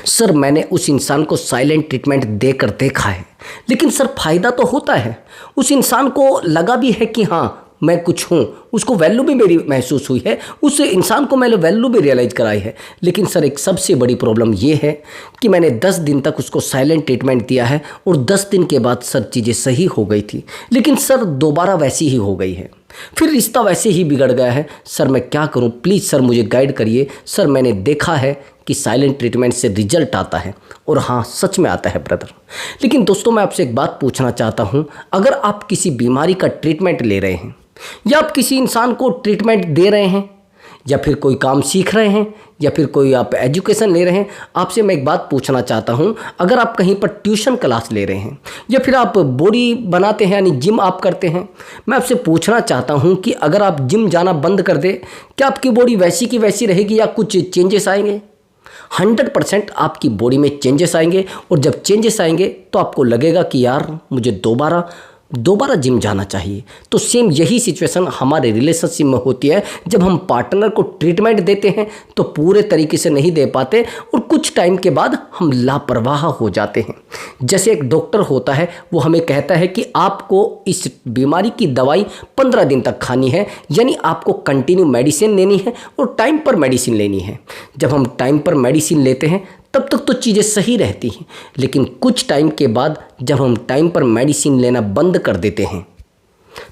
Sir मैंने उस इंसान को साइलेंट ट्रीटमेंट देकर देखा है, लेकिन सर फ़ायदा तो होता है। उस इंसान को लगा भी है कि हाँ मैं कुछ हूँ, उसको वैल्यू भी मेरी महसूस हुई है, उस इंसान को मैंने वैल्यू भी रियलाइज़ कराई है। लेकिन सर एक सबसे बड़ी प्रॉब्लम ये है कि मैंने 10 दिन तक उसको साइलेंट ट्रीटमेंट दिया है और 10 दिन के बाद सर चीज़ें सही हो गई थी, लेकिन सर दोबारा वैसी ही हो गई है, फिर रिश्ता वैसे ही बिगड़ गया है। सर मैं क्या करूं, प्लीज़ सर मुझे गाइड करिए। सर मैंने देखा है कि साइलेंट ट्रीटमेंट से रिजल्ट आता है, और हाँ सच में आता है ब्रदर। लेकिन दोस्तों मैं आपसे एक बात पूछना चाहता हूं, अगर आप किसी बीमारी का ट्रीटमेंट ले रहे हैं या आप किसी इंसान को ट्रीटमेंट दे रहे हैं या फिर कोई काम सीख रहे हैं या फिर कोई आप एजुकेशन ले रहे हैं, आपसे मैं एक बात पूछना चाहता हूं, अगर आप कहीं पर ट्यूशन क्लास ले रहे हैं या फिर आप बॉडी बनाते हैं यानी जिम आप करते हैं, मैं आपसे पूछना चाहता हूं कि अगर आप जिम जाना बंद कर दें, क्या आपकी बॉडी वैसी की वैसी रहेगी या कुछ चेंजेस आएंगे? 100% आपकी बॉडी में चेंजेस आएंगे, और जब चेंजेस आएंगे तो आपको लगेगा कि यार मुझे दोबारा जिम जाना चाहिए। तो सेम यही सिचुएशन हमारे रिलेशनशिप में होती है। जब हम पार्टनर को ट्रीटमेंट देते हैं तो पूरे तरीके से नहीं दे पाते, और कुछ टाइम के बाद हम लापरवाह हो जाते हैं। जैसे एक डॉक्टर होता है, वो हमें कहता है कि आपको इस बीमारी की दवाई 15 दिन तक खानी है, यानी आपको कंटिन्यू मेडिसिन लेनी है और टाइम पर मेडिसिन लेनी है। जब हम टाइम पर मेडिसिन लेते हैं तब तक तो चीज़ें सही रहती हैं, लेकिन कुछ टाइम के बाद जब हम टाइम पर मेडिसिन लेना बंद कर देते हैं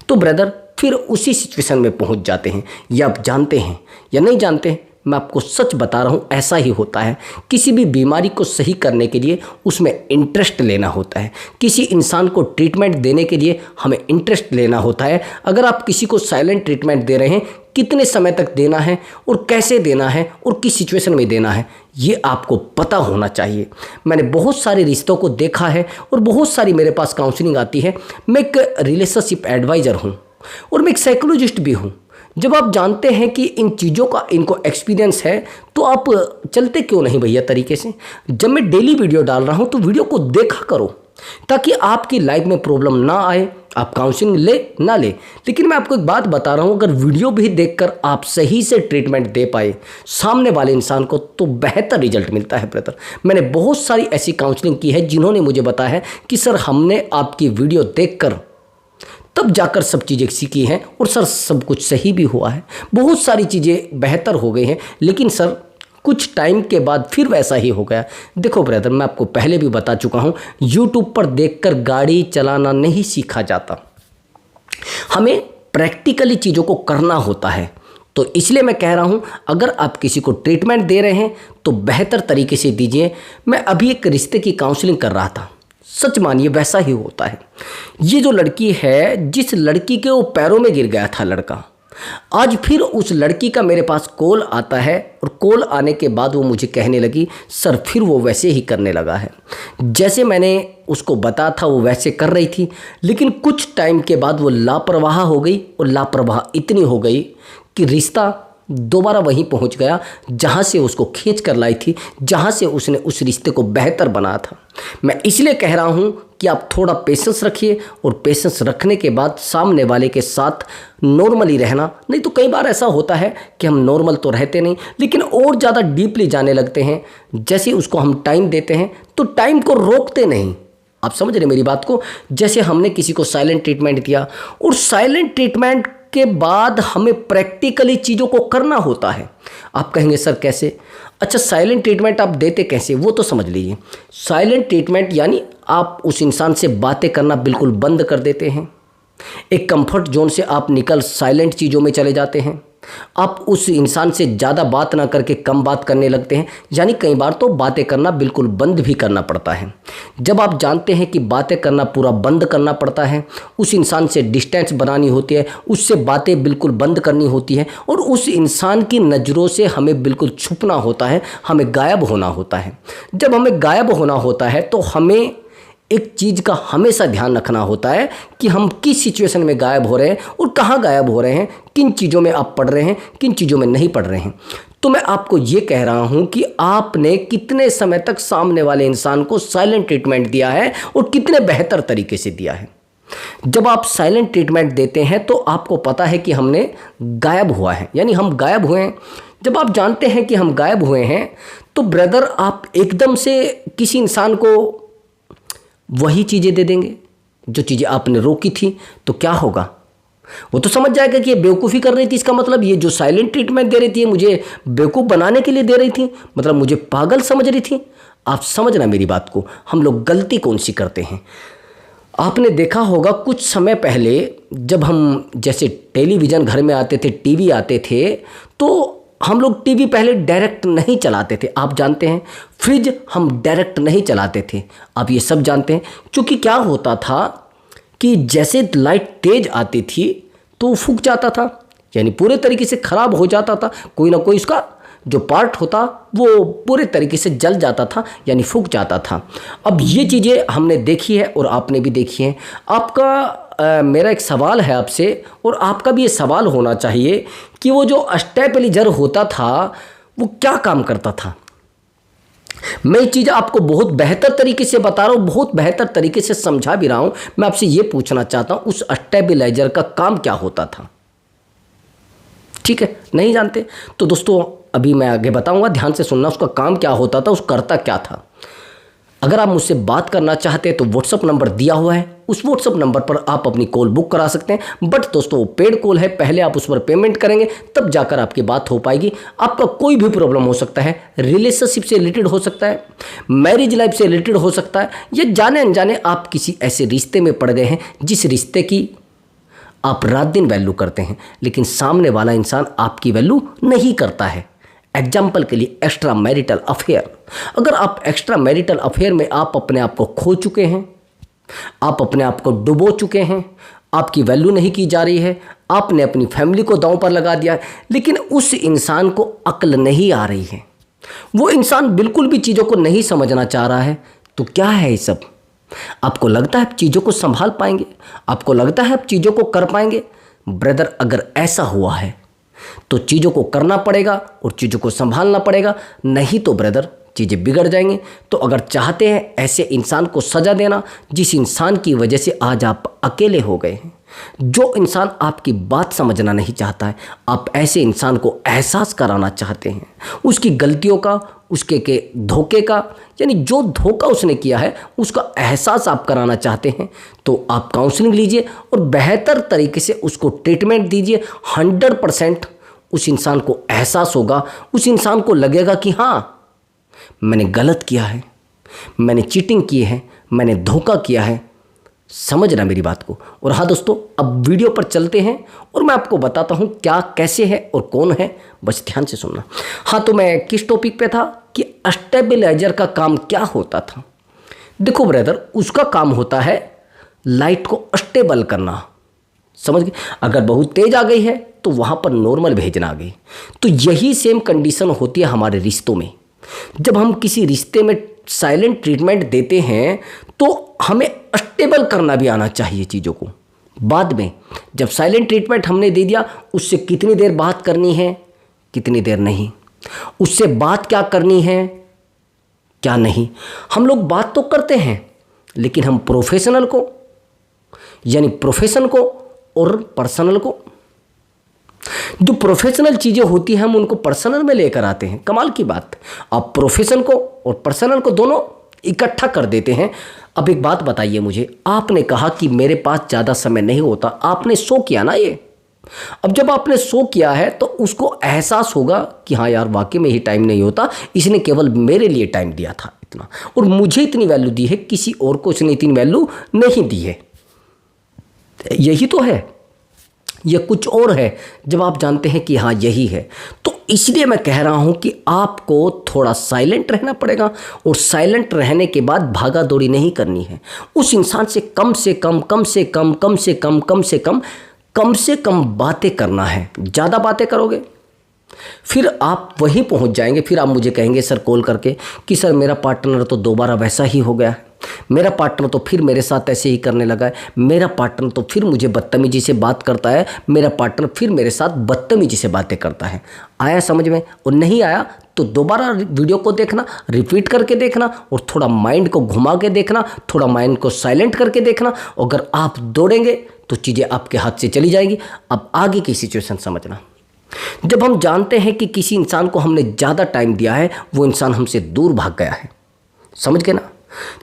तो ब्रदर फिर उसी सिचुएशन में पहुंच जाते हैं। ये आप जानते हैं या नहीं जानते हैं, मैं आपको सच बता रहा हूँ, ऐसा ही होता है। किसी भी बीमारी को सही करने के लिए उसमें इंटरेस्ट लेना होता है। किसी इंसान को ट्रीटमेंट देने के लिए हमें इंटरेस्ट लेना होता है। अगर आप किसी को साइलेंट ट्रीटमेंट दे रहे हैं, कितने समय तक देना है और कैसे देना है और किस सिचुएशन में देना है, ये आपको पता होना चाहिए। मैंने बहुत सारे रिश्तों को देखा है और बहुत सारी मेरे पास काउंसलिंग आती है। मैं एक रिलेशनशिप एडवाइज़र हूँ और मैं एक साइकोलॉजिस्ट भी हूँ। जब आप जानते हैं कि इन चीज़ों का इनको एक्सपीरियंस है, तो आप चलते क्यों नहीं भैया तरीके से? जब मैं डेली वीडियो डाल रहा हूँ तो वीडियो को देखा करो, ताकि आपकी लाइफ में प्रॉब्लम ना आए। आप काउंसलिंग ले ना ले, लेकिन मैं आपको एक बात बता रहा हूँ, अगर वीडियो भी देखकर आप सही से ट्रीटमेंट दे पाए सामने वाले इंसान को, तो बेहतर रिजल्ट मिलता है ब्रदर। मैंने बहुत सारी ऐसी काउंसलिंग की है जिन्होंने मुझे बताया है कि सर हमने आपकी वीडियो देखकर तब जाकर सब चीज़ें सीखी हैं, और सर सब कुछ सही भी हुआ है, बहुत सारी चीज़ें बेहतर हो गई हैं। लेकिन सर कुछ टाइम के बाद फिर वैसा ही हो गया। देखो ब्रदर, मैं आपको पहले भी बता चुका हूँ, यूट्यूब पर देखकर गाड़ी चलाना नहीं सीखा जाता, हमें प्रैक्टिकली चीज़ों को करना होता है। तो इसलिए मैं कह रहा हूँ, अगर आप किसी को ट्रीटमेंट दे रहे हैं तो बेहतर तरीके से दीजिए। मैं अभी एक रिश्ते की काउंसलिंग कर रहा था, सच मानिए वैसा ही होता है। ये जो लड़की है, जिस लड़की के वो पैरों में गिर गया था लड़का, आज फिर उस लड़की का मेरे पास कॉल आता है, और कॉल आने के बाद वो मुझे कहने लगी सर फिर वो वैसे ही करने लगा है, जैसे मैंने उसको बताया था वो वैसे कर रही थी। लेकिन कुछ टाइम के बाद वो लापरवाह हो गई, और लापरवाह इतनी हो गई कि रिश्ता दोबारा वहीं पहुंच गया जहां से उसको खींच कर लाई थी, जहां से उसने उस रिश्ते को बेहतर बनाया था। मैं इसलिए कह रहा हूं कि आप थोड़ा पेशेंस रखिए, और पेशेंस रखने के बाद सामने वाले के साथ नॉर्मली रहना। नहीं तो कई बार ऐसा होता है कि हम नॉर्मल तो रहते नहीं, लेकिन और ज़्यादा डीपली जाने लगते हैं। जैसे उसको हम टाइम देते हैं तो टाइम को रोकते नहीं। आप समझ रहे मेरी बात को? जैसे हमने किसी को साइलेंट ट्रीटमेंट दिया, और साइलेंट ट्रीटमेंट के बाद हमें प्रैक्टिकली चीज़ों को करना होता है। आप कहेंगे सर कैसे? अच्छा, साइलेंट ट्रीटमेंट आप देते कैसे, वो तो समझ लीजिए। साइलेंट ट्रीटमेंट यानी आप उस इंसान से बातें करना बिल्कुल बंद कर देते हैं। एक कंफर्ट जोन से आप निकल साइलेंट चीज़ों में चले जाते हैं। आप उस इंसान से ज़्यादा बात ना करके कम बात करने लगते हैं, यानी कई बार तो बातें करना बिल्कुल बंद भी करना पड़ता है। जब आप जानते हैं कि बातें करना पूरा बंद करना पड़ता है, उस इंसान से डिस्टेंस बनानी होती है, उससे बातें बिल्कुल बंद करनी होती है, और उस इंसान की नज़रों से हमें बिल्कुल छुपना होता है, हमें गायब होना होता है। जब हमें गायब होना होता है तो हमें एक चीज़ का हमेशा ध्यान रखना होता है कि हम किस सिचुएशन में गायब हो रहे हैं और कहाँ गायब हो रहे हैं, किन चीज़ों में आप पढ़ रहे हैं, किन चीज़ों में नहीं पढ़ रहे हैं। तो मैं आपको ये कह रहा हूँ कि आपने कितने समय तक सामने वाले इंसान को साइलेंट ट्रीटमेंट दिया है और कितने बेहतर तरीके से दिया है। जब आप साइलेंट ट्रीटमेंट देते हैं तो आपको पता है कि हमने गायब हुआ है, यानी हम गायब हुए हैं। जब आप जानते हैं कि हम गायब हुए हैं तो ब्रदर आप एकदम से किसी इंसान को वही चीज़ें दे देंगे जो चीज़ें आपने रोकी थी, तो क्या होगा? वो तो समझ जाएगा कि ये बेवकूफ़ी कर रही थी, इसका मतलब ये जो साइलेंट ट्रीटमेंट दे रही थी मुझे बेवकूफ़ बनाने के लिए दे रही थी, मतलब मुझे पागल समझ रही थी। आप समझना मेरी बात को, हम लोग गलती कौन सी करते हैं। आपने देखा होगा कुछ समय पहले जब हम जैसे टेलीविज़न घर में आते थे, टीवी आते थे, तो हम लोग टीवी पहले डायरेक्ट नहीं चलाते थे, आप जानते हैं। फ्रिज हम डायरेक्ट नहीं चलाते थे, आप ये सब जानते हैं। क्योंकि क्या होता था कि जैसे लाइट तेज आती थी तो फूक जाता था, यानी पूरे तरीके से ख़राब हो जाता था, कोई ना कोई उसका जो पार्ट होता वो पूरे तरीके से जल जाता था, यानी फूक जाता था। अब ये चीज़ें हमने देखी है और आपने भी देखी है। आपका मेरा एक सवाल है आपसे, और आपका भी ये सवाल होना चाहिए कि वो जो स्टेबलाइजर होता था वो क्या काम करता था। मैं ये चीज़ आपको बहुत बेहतर तरीके से बता रहा हूँ, बहुत बेहतर तरीके से समझा भी रहा हूँ। मैं आपसे ये पूछना चाहता हूँ उस स्टेबलाइजर का काम क्या होता था। ठीक है, नहीं जानते तो दोस्तों अभी मैं आगे बताऊंगा, ध्यान से सुनना। उसका काम क्या होता था, उस करता क्या था। अगर आप मुझसे बात करना चाहते हैं तो व्हाट्सअप नंबर दिया हुआ है, उस व्हाट्सअप नंबर पर आप अपनी कॉल बुक करा सकते हैं। बट दोस्तों वो पेड कॉल है, पहले आप उस पर पेमेंट करेंगे तब जाकर आपकी बात हो पाएगी। आपका कोई भी प्रॉब्लम हो सकता है, रिलेशनशिप से रिलेटेड हो सकता है, मैरिज लाइफ से रिलेटेड हो सकता है, या जाने अनजाने आप किसी ऐसे रिश्ते में पड़ गए हैं जिस रिश्ते की आप रात दिन वैल्यू करते हैं, लेकिन सामने वाला इंसान आपकी वैल्यू नहीं करता है। एग्जाम्पल के लिए एक्स्ट्रा मैरिटल अफेयर। अगर आप एक्स्ट्रा मैरिटल अफेयर में आप अपने आप को खो चुके हैं, आप अपने आप को डुबो चुके हैं, आपकी वैल्यू नहीं की जा रही है, आपने अपनी फैमिली को दांव पर लगा दिया है, लेकिन उस इंसान को अक्ल नहीं आ रही है, वो इंसान बिल्कुल भी चीज़ों को नहीं समझना चाह रहा है, तो क्या है ये सब? आपको लगता है आप चीज़ों को संभाल पाएंगे? आपको लगता है आप चीज़ों को कर पाएंगे? ब्रदर अगर ऐसा हुआ है तो चीज़ों को करना पड़ेगा और चीज़ों को संभालना पड़ेगा, नहीं तो ब्रदर चीज़ें बिगड़ जाएंगी। तो अगर चाहते हैं ऐसे इंसान को सज़ा देना जिस इंसान की वजह से आज आप अकेले हो गए हैं, जो इंसान आपकी बात समझना नहीं चाहता है, आप ऐसे इंसान को एहसास कराना चाहते हैं उसकी गलतियों का, उसके के धोखे का, यानी जो धोखा उसने किया है उसका एहसास आप कराना चाहते हैं, तो आप काउंसलिंग लीजिए और बेहतर तरीके से उसको ट्रीटमेंट दीजिए। 100% उस इंसान को एहसास होगा, उस इंसान को लगेगा कि हाँ मैंने गलत किया है, मैंने चीटिंग की है, मैंने धोखा किया है। समझ रहा मेरी बात को। और हाँ दोस्तों अब वीडियो पर चलते हैं और मैं आपको बताता हूँ क्या कैसे है और कौन है, बस ध्यान से सुनना। हाँ तो मैं किस टॉपिक पे था कि स्टेबलाइजर का काम क्या होता था। देखो ब्रदर उसका काम होता है लाइट को स्टेबल करना, समझ गए। अगर बहुत तेज आ गई है तो वहाँ पर नॉर्मल भेजना आ गई। तो यही सेम कंडीशन होती है हमारे रिश्तों में। जब हम किसी रिश्ते में साइलेंट ट्रीटमेंट देते हैं तो हमें स्टेबल करना भी आना चाहिए चीज़ों को। बाद में जब साइलेंट ट्रीटमेंट हमने दे दिया, उससे कितनी देर बात करनी है, कितनी देर नहीं, उससे बात क्या करनी है क्या नहीं। हम लोग बात तो करते हैं लेकिन हम प्रोफेशनल को, यानी प्रोफेशन को और पर्सनल को, जो प्रोफेशनल चीज़ें होती हैं हम उनको पर्सनल में लेकर आते हैं। कमाल की बात, आप प्रोफेशन को और पर्सनल को दोनों इकट्ठा कर देते हैं। अब एक बात बताइए मुझे, आपने कहा कि मेरे पास ज़्यादा समय नहीं होता, आपने शो किया ना ये। अब जब आपने शो किया है तो उसको एहसास होगा कि हाँ यार वाकई में ही टाइम नहीं होता, इसने केवल मेरे लिए टाइम दिया था इतना, और मुझे इतनी वैल्यू दी है, किसी और को इसने इतनी वैल्यू नहीं दी है। यही तो है, यह कुछ और है जब आप जानते हैं कि हाँ यही है। तो इसलिए मैं कह रहा हूँ कि आपको थोड़ा साइलेंट रहना पड़ेगा, और साइलेंट रहने के बाद भागा दौड़ी नहीं करनी है। उस इंसान से कम से कम बातें करना है। ज़्यादा बातें करोगे फिर आप वहीं पहुँच जाएंगे, फिर आप मुझे कहेंगे सर कॉल करके कि सर मेरा पार्टनर तो दोबारा वैसा ही हो गया है, मेरा पार्टनर तो फिर मेरे साथ ऐसे ही करने लगा है, मेरा पार्टनर तो फिर मुझे बदतमीजी से बात करता है, मेरा पार्टनर फिर मेरे साथ बदतमीजी से बातें करता है। आया समझ में? और नहीं आया तो दोबारा वीडियो को देखना, रिपीट करके देखना और थोड़ा माइंड को घुमा के देखना, थोड़ा माइंड को साइलेंट करके देखना। अगर आप दौड़ेंगे तो चीज़ें आपके हाथ से चली जाएंगी। अब आगे की सिचुएशन समझना। जब हम जानते हैं कि किसी इंसान को हमने ज़्यादा टाइम दिया है, वो इंसान हमसे दूर भाग गया है, समझ गए ना?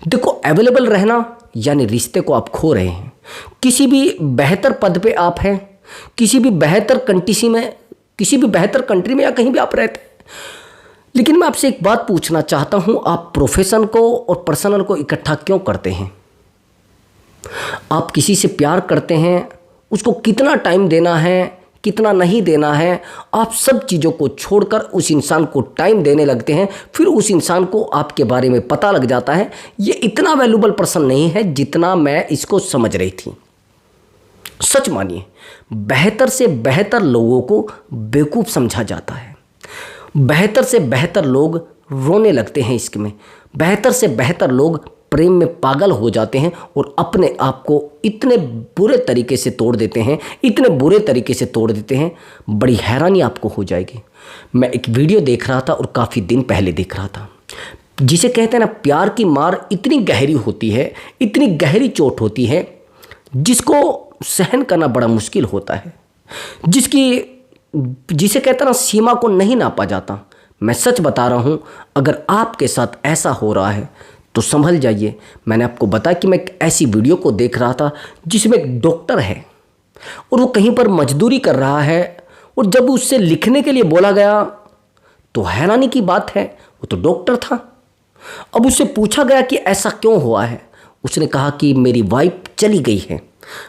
देखो, अवेलेबल रहना यानी रिश्ते को आप खो रहे हैं। किसी भी बेहतर पद पे आप हैं, किसी भी बेहतर कंट्री में या कहीं भी आप रहते हैं, लेकिन मैं आपसे एक बात पूछना चाहता हूं, आप प्रोफेशन को और पर्सनल को इकट्ठा क्यों करते हैं? आप किसी से प्यार करते हैं, उसको कितना टाइम देना है, कितना नहीं देना है, आप सब चीज़ों को छोड़कर उस इंसान को टाइम देने लगते हैं। फिर उस इंसान को आपके बारे में पता लग जाता है ये इतना वैल्यूबल पर्सन नहीं है जितना मैं इसको समझ रही थी। सच मानिए, बेहतर से बेहतर लोगों को बेवकूफ़ समझा जाता है। बेहतर से बेहतर लोग रोने लगते हैं इश्क में, बेहतर से बेहतर लोग प्रेम में पागल हो जाते हैं और अपने आप को इतने बुरे तरीके से तोड़ देते हैं, इतने बुरे तरीके से तोड़ देते हैं, बड़ी हैरानी आपको हो जाएगी। मैं एक वीडियो देख रहा था और काफ़ी दिन पहले देख रहा था, जिसे कहते हैं ना, प्यार की मार इतनी गहरी होती है, इतनी गहरी चोट होती है जिसको सहन करना बड़ा मुश्किल होता है, जिसे कहते हैं ना, सीमा को नहीं नापा जाता। मैं सच बता रहा हूँ, अगर आपके साथ ऐसा हो रहा है तो संभल जाइए। मैंने आपको बताया कि मैं एक ऐसी वीडियो को देख रहा था जिसमें एक डॉक्टर है और वो कहीं पर मजदूरी कर रहा है, और जब उससे लिखने के लिए बोला गया तो हैरानी की बात है, वो तो डॉक्टर था। अब उससे पूछा गया कि ऐसा क्यों हुआ है, उसने कहा कि मेरी वाइफ चली गई है,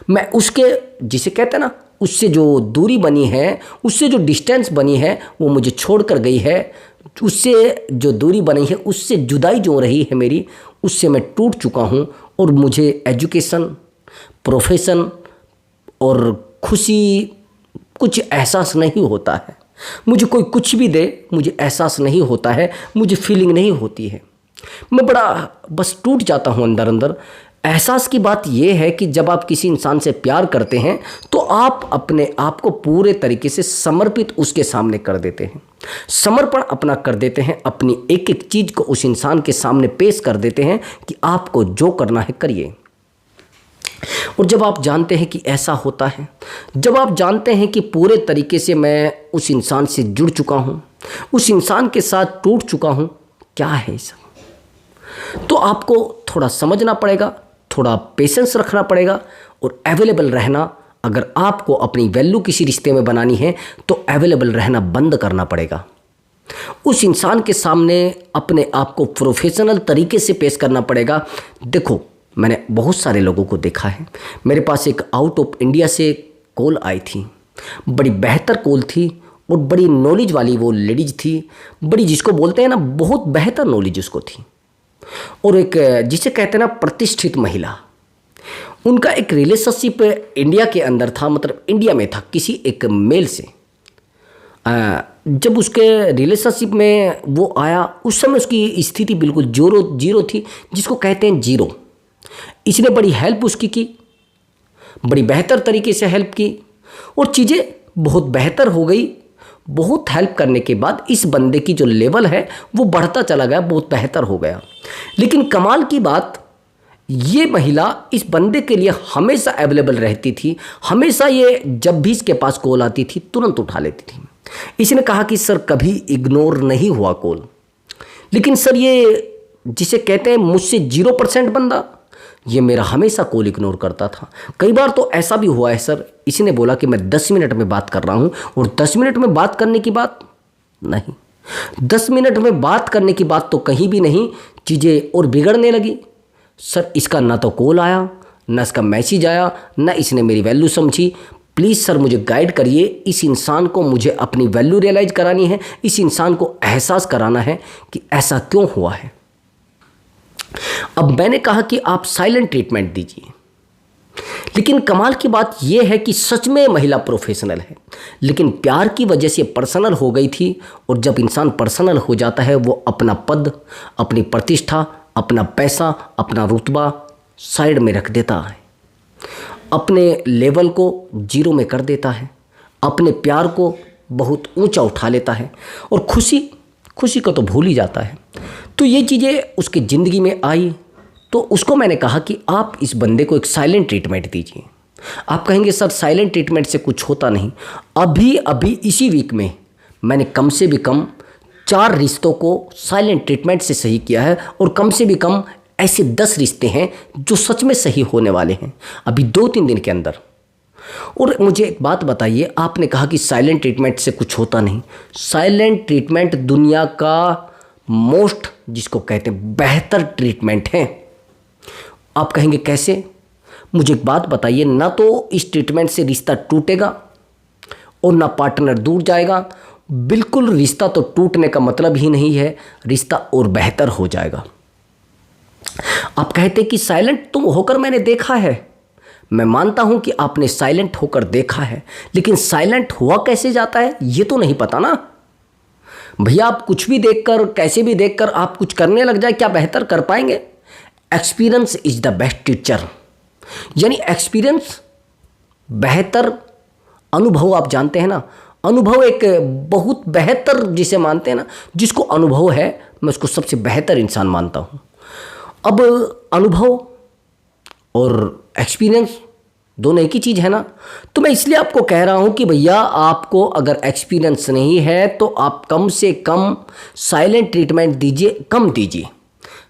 मैं उसके, जिसे कहते हैं ना, उससे जो दूरी बनी है, उससे जो डिस्टेंस बनी है, वो मुझे छोड़ कर गई है। उससे जो दूरी बनी है, उससे जुदाई जो रही है मेरी, उससे मैं टूट चुका हूँ और मुझे एजुकेशन, प्रोफेशन और खुशी कुछ एहसास नहीं होता है। मुझे कोई कुछ भी दे, मुझे एहसास नहीं होता है, मुझे फीलिंग नहीं होती है, मैं बड़ा बस टूट जाता हूँ अंदर अंदर। एहसास की बात यह है कि जब आप किसी इंसान से प्यार करते हैं तो आप अपने आप को पूरे तरीके से समर्पित उसके सामने कर देते हैं, समर्पण अपना कर देते हैं, अपनी एक एक चीज़ को उस इंसान के सामने पेश कर देते हैं कि आपको जो करना है करिए। और जब आप जानते हैं कि ऐसा होता है, जब आप जानते हैं कि पूरे तरीके से मैं उस इंसान से जुड़ चुका हूँ, उस इंसान के साथ टूट चुका हूँ, क्या है सब, तो आपको थोड़ा समझना पड़ेगा, थोड़ा पेशेंस रखना पड़ेगा और अवेलेबल रहना। अगर आपको अपनी वैल्यू किसी रिश्ते में बनानी है तो अवेलेबल रहना बंद करना पड़ेगा। उस इंसान के सामने अपने आप को प्रोफेशनल तरीके से पेश करना पड़ेगा। देखो, मैंने बहुत सारे लोगों को देखा है, मेरे पास एक आउट ऑफ इंडिया से कॉल आई थी, बड़ी बेहतर कॉल थी और बड़ी नॉलेज वाली वो लेडीज थी, बड़ी जिसको बोलते हैं ना, बहुत बेहतर नॉलेज उसको थी, और एक जिसे कहते हैं ना, प्रतिष्ठित महिला। उनका एक रिलेशनशिप इंडिया के अंदर था, मतलब इंडिया में था किसी एक मेल से। जब उसके रिलेशनशिप में वो आया, उस समय उसकी स्थिति बिल्कुल जीरो थी, जिसको कहते हैं जीरो। इसने बड़ी हेल्प उसकी की, बड़ी बेहतर तरीके से हेल्प की और चीज़ें बहुत बेहतर हो गई। बहुत हेल्प करने के बाद इस बंदे की जो लेवल है वो बढ़ता चला गया, बहुत बेहतर हो गया। लेकिन कमाल की बात, ये महिला इस बंदे के लिए हमेशा अवेलेबल रहती थी, हमेशा ये जब भी इसके पास कॉल आती थी तुरंत उठा लेती थी। इसने कहा कि सर कभी इग्नोर नहीं हुआ कॉल, लेकिन सर ये जिसे कहते हैं मुझसे 0% बंदा, ये मेरा हमेशा कॉल इग्नोर करता था। कई बार तो ऐसा भी हुआ है सर, इसने बोला कि मैं 10 मिनट में बात कर रहा हूँ और 10 मिनट में बात करने की बात नहीं, 10 मिनट में बात करने की बात तो कहीं भी नहीं, चीज़ें और बिगड़ने लगी। सर इसका ना तो कॉल आया, ना इसका मैसेज आया, ना इसने मेरी वैल्यू समझी। प्लीज़ सर मुझे गाइड करिए, इस इंसान को मुझे अपनी वैल्यू रियलाइज़ करानी है, इस इंसान को एहसास कराना है कि ऐसा क्यों हुआ है। अब मैंने कहा कि आप साइलेंट ट्रीटमेंट दीजिए, लेकिन कमाल की बात यह है कि सच में महिला प्रोफेशनल है, लेकिन प्यार की वजह से पर्सनल हो गई थी। और जब इंसान पर्सनल हो जाता है वो अपना पद, अपनी प्रतिष्ठा, अपना पैसा, अपना रुतबा साइड में रख देता है, अपने लेवल को जीरो में कर देता है, अपने प्यार को बहुत ऊंचा उठा लेता है और खुशी को तो भूल ही जाता है। तो ये चीज़ें उसकी ज़िंदगी में आई तो उसको मैंने कहा कि आप इस बंदे को एक साइलेंट ट्रीटमेंट दीजिए। आप कहेंगे सर साइलेंट ट्रीटमेंट से कुछ होता नहीं। अभी इसी वीक में मैंने कम से भी कम 4 रिश्तों को साइलेंट ट्रीटमेंट से सही किया है और कम से भी कम ऐसे 10 रिश्ते हैं जो सच में सही होने वाले हैं अभी 2-3 दिन के अंदर। और मुझे एक बात बताइए, आपने कहा कि साइलेंट ट्रीटमेंट से कुछ होता नहीं। साइलेंट ट्रीटमेंट दुनिया का मोस्ट, जिसको कहते हैं, बेहतर ट्रीटमेंट है। आप कहेंगे कैसे? मुझे एक बात बताइए, ना तो इस ट्रीटमेंट से रिश्ता टूटेगा और ना पार्टनर दूर जाएगा। बिल्कुल रिश्ता तो टूटने का मतलब ही नहीं है, रिश्ता और बेहतर हो जाएगा। आप कहते कि साइलेंट तो होकर मैंने देखा है। मैं मानता हूं कि आपने साइलेंट होकर देखा है, लेकिन साइलेंट हुआ कैसे जाता है ये तो नहीं पता ना भैया। आप कुछ भी देखकर, कैसे भी देखकर आप कुछ करने लग जाए, क्या बेहतर कर पाएंगे? Experience is the best teacher, यानी एक्सपीरियंस बेहतर अनुभव। आप जानते हैं ना, अनुभव एक बहुत बेहतर जिसे मानते हैं ना, जिसको अनुभव है, मैं उसको सबसे बेहतर इंसान मानता हूँ। अब अनुभव और एक्सपीरियंस दोनों एक ही चीज़ है ना। तो मैं इसलिए आपको कह रहा हूँ कि भैया आपको अगर एक्सपीरियंस नहीं है तो आप कम से कम साइलेंट ट्रीटमेंट दीजिए, कम दीजिए।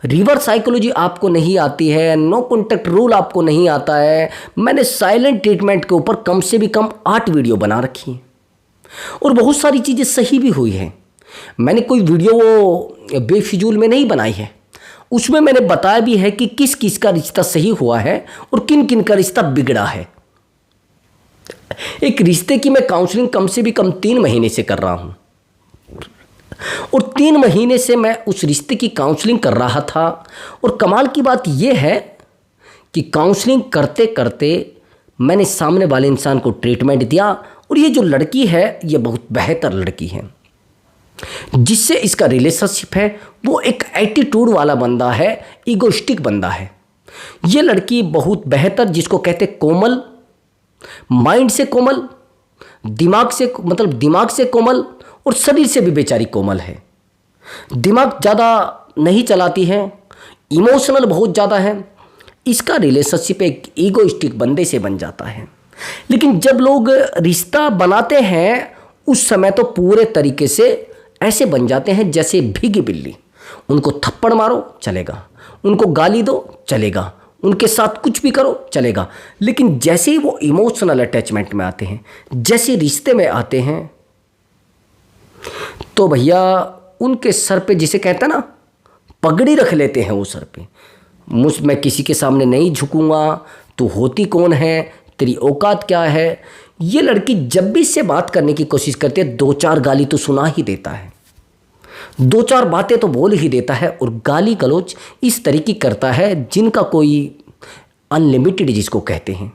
रिवर्स साइकोलॉजी आपको नहीं आती है, नो कॉन्टैक्ट रूल आपको नहीं आता है। मैंने साइलेंट ट्रीटमेंट के ऊपर कम से भी कम 8 वीडियो बना रखी हैं और बहुत सारी चीज़ें सही भी हुई हैं। मैंने कोई वीडियो वो बेफिजूल में नहीं बनाई है, उसमें मैंने बताया भी है कि किस किस का रिश्ता सही हुआ है और किन किन का रिश्ता बिगड़ा है। एक रिश्ते की मैं काउंसलिंग कम से भी कम 3 महीने से कर रहा हूं और 3 महीने से मैं उस रिश्ते की काउंसलिंग कर रहा था। और कमाल की बात यह है कि काउंसलिंग करते करते मैंने सामने वाले इंसान को ट्रीटमेंट दिया और ये जो लड़की है ये बहुत बेहतर लड़की है। जिससे इसका रिलेशनशिप है वो एक एटीट्यूड वाला बंदा है, ईगोइस्टिक बंदा है। ये लड़की बहुत बेहतर, जिसको कहते कोमल, माइंड से कोमल, दिमाग से कोमल और शरीर से भी बेचारी कोमल है। दिमाग ज़्यादा नहीं चलाती है, इमोशनल बहुत ज़्यादा है। इसका रिलेशनशिप एक ईगोइस्टिक बंदे से बन जाता है। लेकिन जब लोग रिश्ता बनाते हैं उस समय तो पूरे तरीके से ऐसे बन जाते हैं जैसे भीगी बिल्ली। उनको थप्पड़ मारो चलेगा, उनको गाली दो चलेगा, उनके साथ कुछ भी करो चलेगा। लेकिन जैसे ही वो इमोशनल अटैचमेंट में आते हैं, जैसे रिश्ते में आते हैं, तो भैया उनके सर पे, जिसे कहते हैं ना, पगड़ी रख लेते हैं वो सर पे। मैं किसी के सामने नहीं झुकूंगा, तू होती कौन है, तेरी औकात क्या है। ये लड़की जब भी इससे बात करने की कोशिश करती है 2-4 गाली तो सुना ही देता है, 2-4 बातें तो बोल ही देता है और गाली गलौज इस तरीके करता है जिनका कोई अनलिमिटेड, जिसको कहते हैं।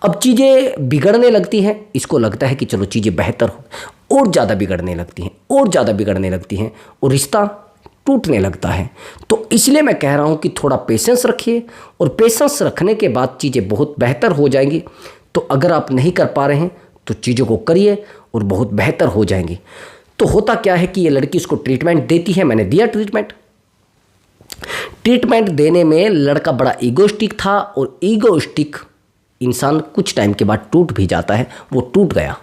अब चीज़ें बिगड़ने लगती हैं, इसको लगता है कि चलो चीज़ें बेहतर हो, और ज़्यादा बिगड़ने लगती हैं, और ज़्यादा बिगड़ने लगती हैं और रिश्ता टूटने लगता है। तो इसलिए मैं कह रहा हूँ कि थोड़ा पेशेंस रखिए और पेशेंस रखने के बाद चीज़ें बहुत बेहतर हो जाएंगी। तो अगर आप नहीं कर पा रहे हैं तो चीज़ों को करिए और बहुत बेहतर हो जाएंगी। तो होता क्या है कि ये लड़की उसको ट्रीटमेंट देती है, मैंने दिया ट्रीटमेंट देने में लड़का बड़ा ईगोइस्टिक था और ईगोइस्टिक इंसान कुछ टाइम के बाद टूट भी जाता है। वो टूट गया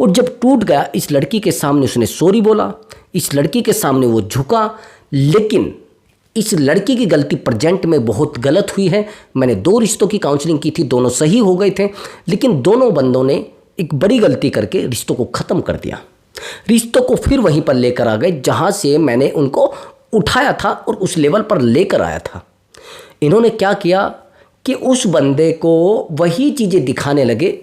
और जब टूट गया इस लड़की के सामने उसने सॉरी बोला, इस लड़की के सामने वो झुका। लेकिन इस लड़की की गलती प्रेजेंट में बहुत गलत हुई है। मैंने 2 रिश्तों की काउंसलिंग की थी, दोनों सही हो गए थे, लेकिन दोनों बंदों ने एक बड़ी गलती करके रिश्तों को ख़त्म कर दिया। रिश्तों को फिर वहीं पर लेकर आ गए जहाँ से मैंने उनको उठाया था और उस लेवल पर लेकर आया था। इन्होंने क्या किया कि उस बंदे को वही चीज़ें दिखाने लगे,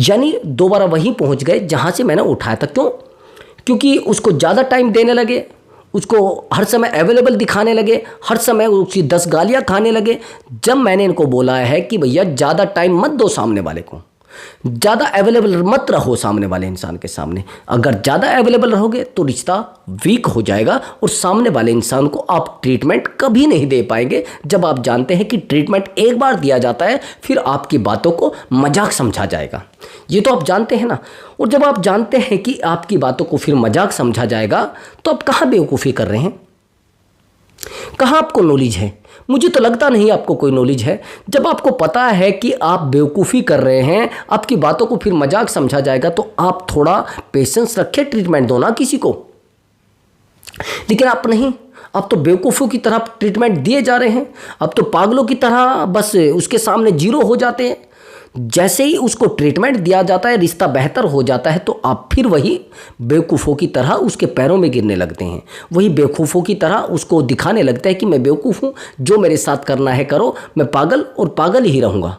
यानी दोबारा वहीं पहुँच गए जहाँ से मैंने उठाया था। क्यों? क्योंकि उसको ज़्यादा टाइम देने लगे, उसको हर समय अवेलेबल दिखाने लगे, हर समय उसकी 10 गालियाँ खाने लगे। जब मैंने इनको बोला है कि भैया ज़्यादा टाइम मत दो सामने वाले को, ज़्यादा अवेलेबल मत रहो सामने वाले इंसान के सामने। अगर ज़्यादा अवेलेबल रहोगे तो रिश्ता वीक हो जाएगा और सामने वाले इंसान को आप ट्रीटमेंट कभी नहीं दे पाएंगे। जब आप जानते हैं कि ट्रीटमेंट एक बार दिया जाता है फिर आपकी बातों को मजाक समझा जाएगा, ये तो आप जानते हैं ना। और जब आप जानते हैं कि आपकी बातों को फिर मजाक समझा जाएगा तो आप कहाँ बेवकूफ़ी कर रहे हैं, कहाँ आपको नॉलेज है? मुझे तो लगता नहीं आपको कोई नॉलेज है। जब आपको पता है कि आप बेवकूफ़ी कर रहे हैं, आपकी बातों को फिर मजाक समझा जाएगा, तो आप थोड़ा पेशेंस रखें, ट्रीटमेंट दो ना किसी को। लेकिन आप नहीं, आप तो बेवकूफ़ों की तरह ट्रीटमेंट दिए जा रहे हैं। अब तो पागलों की तरह बस उसके सामने जीरो हो जाते हैं। जैसे ही उसको ट्रीटमेंट दिया जाता है, रिश्ता बेहतर हो जाता है, तो आप फिर वही बेवकूफ़ों की तरह उसके पैरों में गिरने लगते हैं। वही बेवकूफ़ों की तरह उसको दिखाने लगता है कि मैं बेवकूफ़ हूँ, जो मेरे साथ करना है करो, मैं पागल और पागल ही रहूँगा।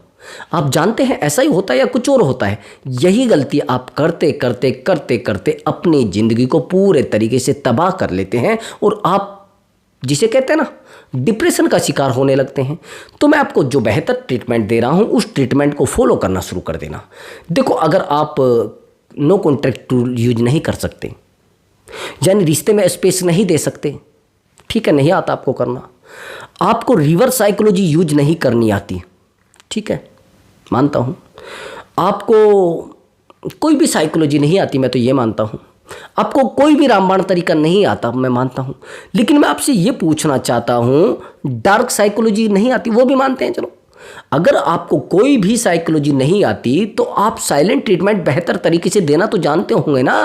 आप जानते हैं ऐसा ही होता है या कुछ और होता है? यही गलती आप करते करते करते करते अपनी ज़िंदगी को पूरे तरीके से तबाह कर लेते हैं और आप जिसे कहते हैं ना डिप्रेशन का शिकार होने लगते हैं। तो मैं आपको जो बेहतर ट्रीटमेंट दे रहा हूँ उस ट्रीटमेंट को फॉलो करना शुरू कर देना। देखो, अगर आप नो कॉन्टैक्ट टूल यूज नहीं कर सकते, यानी रिश्ते में स्पेस नहीं दे सकते, ठीक है, नहीं आता आपको करना। आपको रिवर्स साइकोलॉजी यूज नहीं करनी आती, ठीक है, मानता हूँ। आपको कोई भी साइकोलॉजी नहीं आती, मैं तो ये मानता हूँ। आपको कोई भी रामबाण तरीका नहीं आता, मैं मानता हूँ। लेकिन मैं आपसे ये पूछना चाहता हूँ, डार्क साइकोलॉजी नहीं आती, वो भी मानते हैं, चलो। अगर आपको कोई भी साइकोलॉजी नहीं आती तो आप साइलेंट ट्रीटमेंट बेहतर तरीके से देना तो जानते होंगे ना,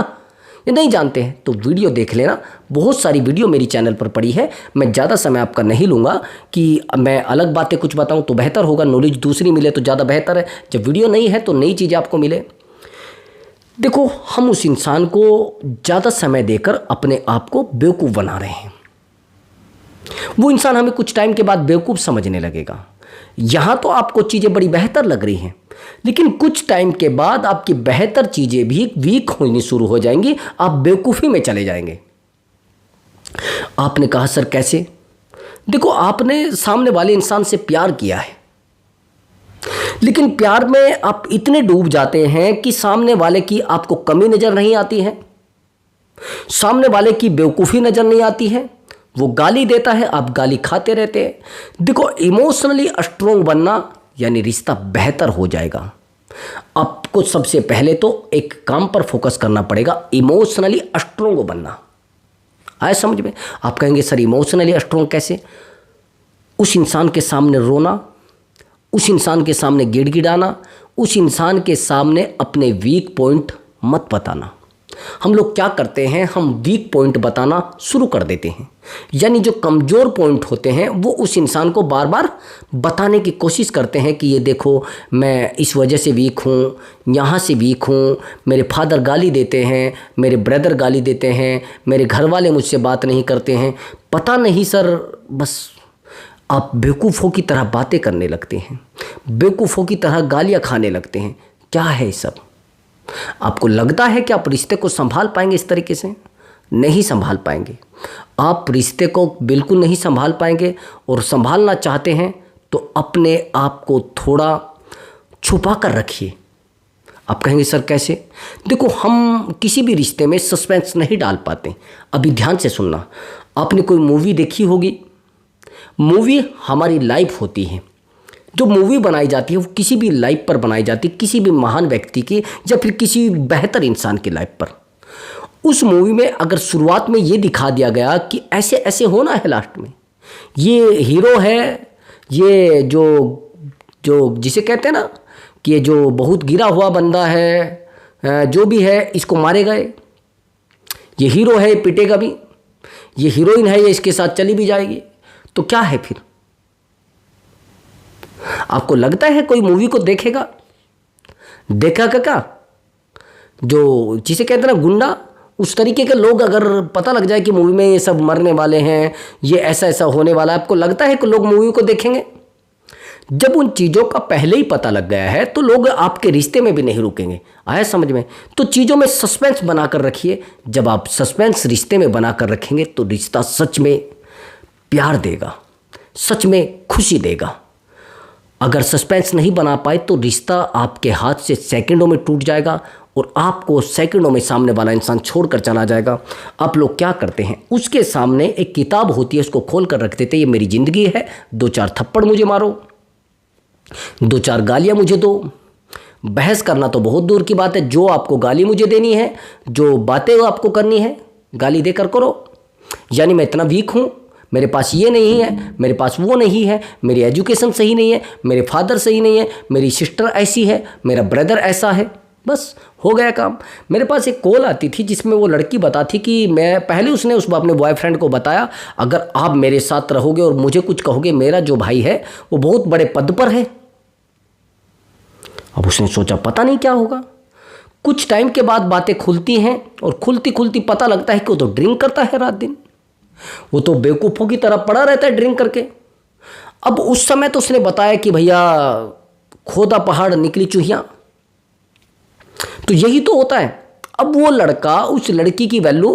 ये नहीं जानते हैं तो वीडियो देख लेना। बहुत सारी वीडियो मेरी चैनल पर पड़ी है। मैं ज़्यादा समय आपका नहीं लूँगा कि मैं अलग बातें कुछ बताऊँ तो बेहतर होगा, नॉलेज दूसरी मिले तो ज़्यादा बेहतर है। जब वीडियो नहीं है तो नई चीज़ें आपको मिले। देखो, हम उस इंसान को ज़्यादा समय देकर अपने आप को बेवकूफ़ बना रहे हैं। वो इंसान हमें कुछ टाइम के बाद बेवकूफ़ समझने लगेगा। यहाँ तो आपको चीज़ें बड़ी बेहतर लग रही हैं, लेकिन कुछ टाइम के बाद आपकी बेहतर चीज़ें भी वीक होनी शुरू हो जाएंगी, आप बेवकूफ़ी में चले जाएंगे। आपने कहा सर कैसे? देखो, आपने सामने वाले इंसान से प्यार किया है, लेकिन प्यार में आप इतने डूब जाते हैं कि सामने वाले की आपको कमी नज़र नहीं आती है, सामने वाले की बेवकूफ़ी नज़र नहीं आती है। वो गाली देता है, आप गाली खाते रहते हैं। देखो, इमोशनली स्ट्रोंग बनना यानी रिश्ता बेहतर हो जाएगा। आपको सबसे पहले तो एक काम पर फोकस करना पड़ेगा, इमोशनली स्ट्रोंग बनना। आए समझ में? आप कहेंगे सर इमोशनली स्ट्रोंग कैसे? उस इंसान के सामने रोना, उस इंसान के सामने गिड़गिड़ाना, उस इंसान के सामने अपने वीक पॉइंट मत बताना। हम लोग क्या करते हैं, हम वीक पॉइंट बताना शुरू कर देते हैं, यानी जो कमज़ोर पॉइंट होते हैं वो उस इंसान को बार बार बताने की कोशिश करते हैं कि ये देखो मैं इस वजह से वीक हूँ, यहाँ से वीक हूँ, मेरे फादर गाली देते हैं, मेरे ब्रदर गाली देते हैं, मेरे घर वाले मुझसे बात नहीं करते हैं। पता नहीं सर, बस आप बेवकूफ़ों की तरह बातें करने लगते हैं, बेवकूफ़ों की तरह गालियाँ खाने लगते हैं। क्या है ये सब? आपको लगता है कि आप रिश्ते को संभाल पाएंगे इस तरीके से? नहीं संभाल पाएंगे। आप रिश्ते को बिल्कुल नहीं संभाल पाएंगे, और संभालना चाहते हैं तो अपने आप को थोड़ा छुपा कर रखिए। आप कहेंगे सर कैसे? देखो, हम किसी भी रिश्ते में सस्पेंस नहीं डाल पाते। अभी ध्यान से सुनना। आपने कोई मूवी देखी होगी, मूवी हमारी लाइफ होती है। जो मूवी बनाई जाती है वो किसी भी लाइफ पर बनाई जाती है, किसी भी महान व्यक्ति की या फिर किसी बेहतर इंसान की लाइफ पर। उस मूवी में अगर शुरुआत में ये दिखा दिया गया कि ऐसे ऐसे होना है, लास्ट में ये हीरो है, ये जो जिसे कहते हैं ना कि ये जो बहुत गिरा हुआ बंदा है, जो भी है इसको मारे गए, ये हीरो है, ये पिटेगा भी, ये हीरोइन है, ये इसके साथ चली भी जाएगी। तो क्या है फिर? आपको लगता है कोई मूवी को देखेगा? देखा क्या? जो जिसे कहते हैं ना गुंडा, उस तरीके के लोग अगर पता लग जाए कि मूवी में ये सब मरने वाले हैं, ये ऐसा ऐसा होने वाला है, आपको लगता है कि लोग मूवी को देखेंगे? जब उन चीज़ों का पहले ही पता लग गया है तो लोग आपके रिश्ते में भी नहीं रुकेंगे। आया समझ में? तो चीज़ों में सस्पेंस बनाकर रखिए। जब आप सस्पेंस रिश्ते में बनाकर रखेंगे तो रिश्ता सच में प्यार देगा, सच में खुशी देगा। अगर सस्पेंस नहीं बना पाए तो रिश्ता आपके हाथ से सेकंडों में टूट जाएगा और आपको सेकंडों में सामने वाला इंसान छोड़कर चला जाएगा। आप लोग क्या करते हैं, उसके सामने एक किताब होती है, उसको खोल कर रख देते हैं, ये मेरी ज़िंदगी है, 2-4 थप्पड़ मुझे मारो, 2-4 गालियाँ मुझे दो। बहस करना तो बहुत दूर की बात है, जो आपको गाली मुझे देनी है, जो बातें आपको करनी है, गाली देकर करो। यानी मैं इतना वीक हूँ, मेरे पास ये नहीं है, मेरे पास वो नहीं है, मेरी एजुकेशन सही नहीं है, मेरे फादर सही नहीं है, मेरी सिस्टर ऐसी है, मेरा ब्रदर ऐसा है, बस हो गया काम। मेरे पास एक कॉल आती थी जिसमें वो लड़की बताती कि मैं पहले उसने अपने बॉयफ्रेंड को बताया, अगर आप मेरे साथ रहोगे और मुझे कुछ कहोगे, मेरा जो भाई है वो बहुत बड़े पद पर है। अब उसने सोचा पता नहीं क्या होगा। कुछ टाइम के बाद बातें खुलती हैं और खुलती खुलती पता लगता है कि वो तो ड्रिंक करता है रात दिन, वो तो बेवकूफ़ों की तरह पड़ा रहता है ड्रिंक करके। अब उस समय तो उसने बताया कि भैया खोदा पहाड़ निकली चूहियां, तो यही तो होता है। अब वो लड़का उस लड़की की वैल्यू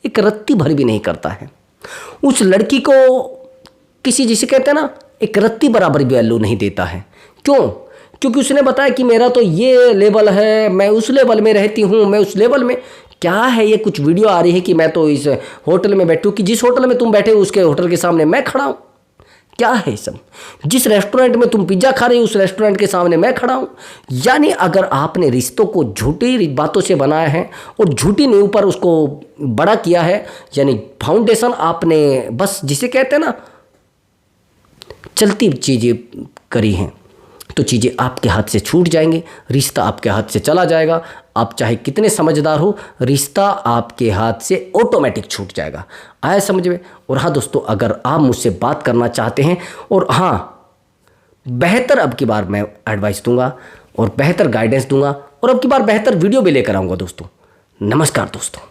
एक रत्ती भर भी नहीं करता है, उस लड़की को किसी जिसे कहते हैं ना एक रत्ती बराबर भी वैल्यू नहीं देता है। क्यों? क्योंकि उसने बताया कि मेरा तो ये लेवल है, मैं उस लेवल में रहती हूँ, मैं उस लेवल में। क्या है ये, कुछ वीडियो आ रही है कि मैं तो इस होटल में बैठी हूँ, कि जिस होटल में तुम बैठे हो उसके होटल के सामने मैं खड़ा हूँ। क्या है सब? जिस रेस्टोरेंट में तुम पिज्ज़ा खा रहे हो उस रेस्टोरेंट के सामने मैं खड़ा हूँ। यानी अगर आपने रिश्तों को झूठी बातों से बनाया है और झूठी नींव पर उसको बड़ा किया है, यानी फाउंडेशन आपने बस जिसे कहते हैं ना चलती चीज़ें करी हैं, तो चीज़ें आपके हाथ से छूट जाएंगी, रिश्ता आपके हाथ से चला जाएगा। आप चाहे कितने समझदार हो, रिश्ता आपके हाथ से ऑटोमेटिक छूट जाएगा। आया समझ में? और हाँ दोस्तों, अगर आप मुझसे बात करना चाहते हैं और हाँ बेहतर अब की बार मैं एडवाइस दूंगा और बेहतर गाइडेंस दूंगा और अब की बार बेहतर वीडियो भी लेकर आऊँगा दोस्तों। नमस्कार दोस्तों।